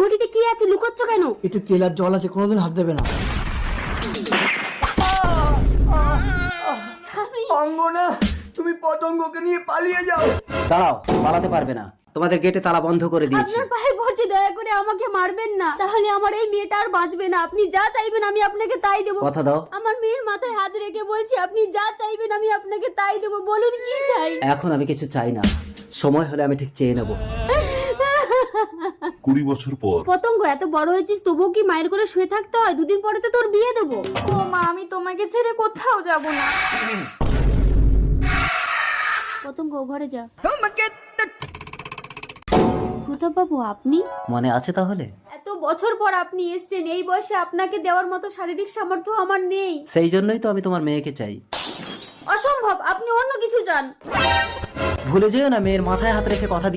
ঘটিতে কি আছে, লুকোচ্ছ কেন? এতে তেল আর জল আছে, কোনোদিন হাত দেবে না। স্বামী, অঙ্গনা, তুমি পতঙ্গকে নিয়ে পালিয়ে যাও। দাঁড়াও, পালাতে পারবে না, তোমাদের গেটে তালা বন্ধ করে দিয়েছি। আপনার পায়ে পড়ছি, দয়া করে আমাকে মারবেন না, তাহলে আমার এই মেয়েটা আর বাঁচবে না। আপনি যা চাইবেন আমি আপনাকে তাই দেবো। কথা দাও। আমার মেয়ের মাথায় হাত রেখে বলছি, আপনি যা চাইবেন আমি আপনাকে তাই দেবো। বলুন কি চাই? এখন আমি কিছু চাই না, সময় হলে আমি ঠিক চেয়ে নেব। 20 বছর পর। পতঙ্গ, এত বড় হয়েছিস তবুও কি মায়ের করে শুয়ে থাকতে হয়? দুদিন পরে তো তোর বিয়ে দেবো। ও মা, আমি তোমাকে ছেড়ে কোথাও যাব না। পতঙ্গ, ঘরে যা। প্রতাপ বাবু, আপনি? মনে আছে তাহলে? এত বছর পর আপনি এসেছেন, এই বয়সে আপনাকে দেওয়ার মতো শারীরিক সামর্থ্য আমার নেই। সেই জন্যই তো আমি তোমার মেয়েকে চাই। অসম্ভব, আপনি অন্য কিছু চান। ভুলে যেও না, মেয়ের মাথায় হাত রেখে কথা